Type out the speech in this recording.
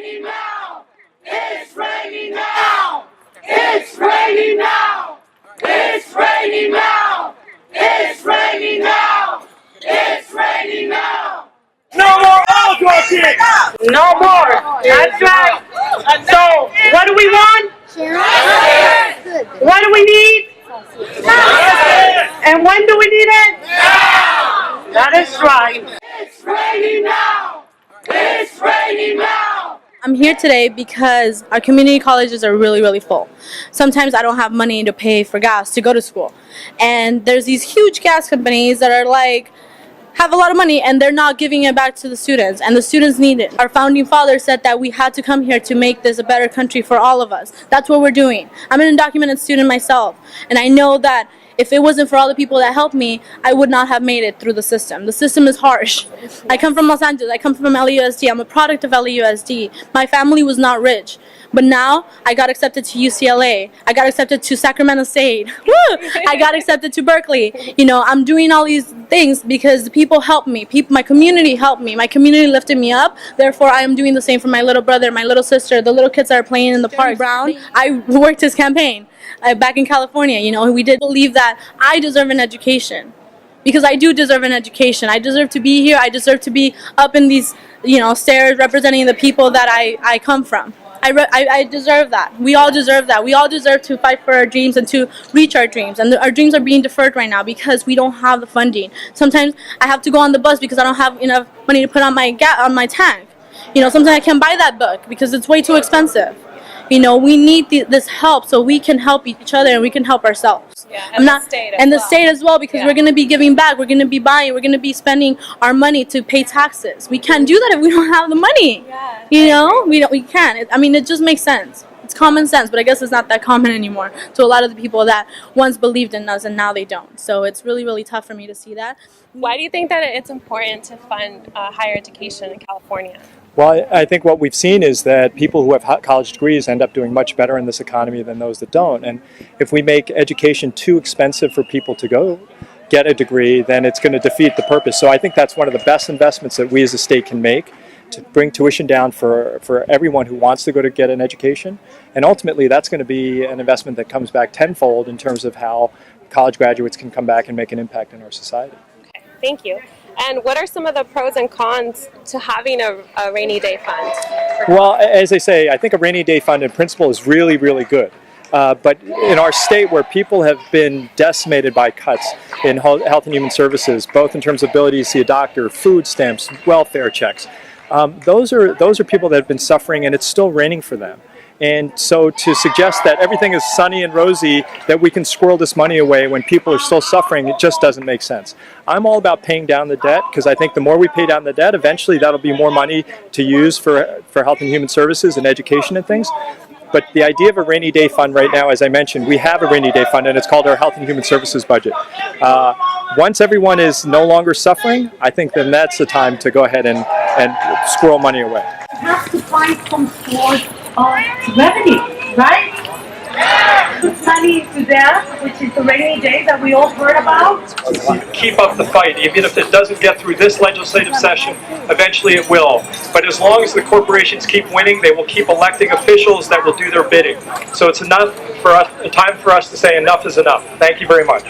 raining now! It's raining now! It's raining now! It's raining now! It's raining now! It's raining now! No more oligarchy! No more. That's right. So, what do we want? What do we need? And when do we need it? Now! That is right. It's raining now! It's raining now! I'm here today because our community colleges are really, really full. Sometimes I don't have money to pay for gas to go to school. And there's these huge gas companies that are like, have a lot of money and they're not giving it back to the students, and the students need it. Our founding father said that we had to come here to make this a better country for all of us. That's what we're doing. I'm an undocumented student myself, and I know that if it wasn't for all the people that helped me, I would not have made it through the system. The system is harsh. I come from Los Angeles. I come from LAUSD. I'm a product of LAUSD. My family was not rich. But now I got accepted to UCLA. I got accepted to Sacramento State. Woo! I got accepted to Berkeley. You know, I'm doing all these things because the people helped me. My community helped me. My community lifted me up. Therefore, I am doing the same for my little brother, my little sister, the little kids that are playing in the park. Brown, I worked his campaign back in California. You know, we did believe that I deserve an education. Because I do deserve an education. I deserve to be here. I deserve to be up in these, you know, stairs representing the people that I come from. I deserve that. We all deserve that. We all deserve to fight for our dreams and to reach our dreams. And our dreams are being deferred right now because we don't have the funding. Sometimes I have to go on the bus because I don't have enough money to put on my tank. You know, sometimes I can't buy that book because it's way too expensive. You know, we need this help so we can help each other and we can help ourselves. Yeah, and the state as well, because we're going to be giving back. We're going to be buying. We're going to be spending our money to pay taxes. We can't do that if we don't have the money. Yeah, you know, we can't. I mean, it just makes sense. It's common sense, but I guess it's not that common anymore to a lot of the people that once believed in us and now they don't. So it's really, really tough for me to see that. Why do you think that it's important to fund higher education in California? Well, I think what we've seen is that people who have college degrees end up doing much better in this economy than those that don't. And if we make education too expensive for people to go get a degree, then it's going to defeat the purpose. So I think that's one of the best investments that we as a state can make, to bring tuition down for everyone who wants to go to get an education. And ultimately, that's going to be an investment that comes back tenfold in terms of how college graduates can come back and make an impact in our society. Okay, thank you. And what are some of the pros and cons to having a rainy day fund? Well, as I say, I think a rainy day fund in principle is really, really good. But in our state, where people have been decimated by cuts in health and human services, both in terms of ability to see a doctor, food stamps, welfare checks, those are people that have been suffering, and it's still raining for them. And so to suggest that everything is sunny and rosy, that we can squirrel this money away when people are still suffering, it just doesn't make sense. I'm all about paying down the debt, because I think the more we pay down the debt, eventually that'll be more money to use for health and human services and education and things. But the idea of a rainy day fund right now, as I mentioned, we have a rainy day fund, and it's called our Health and Human Services budget. Once everyone is no longer suffering, I think then that's the time to go ahead and squirrel money away. You have to find some source of revenue, right? Put money into there, which is the rainy day that we all heard about. Keep up the fight. Even if it doesn't get through this legislative session, eventually it will. But as long as the corporations keep winning, they will keep electing officials that will do their bidding. So it's enough for us, time for us to say enough is enough. Thank you very much.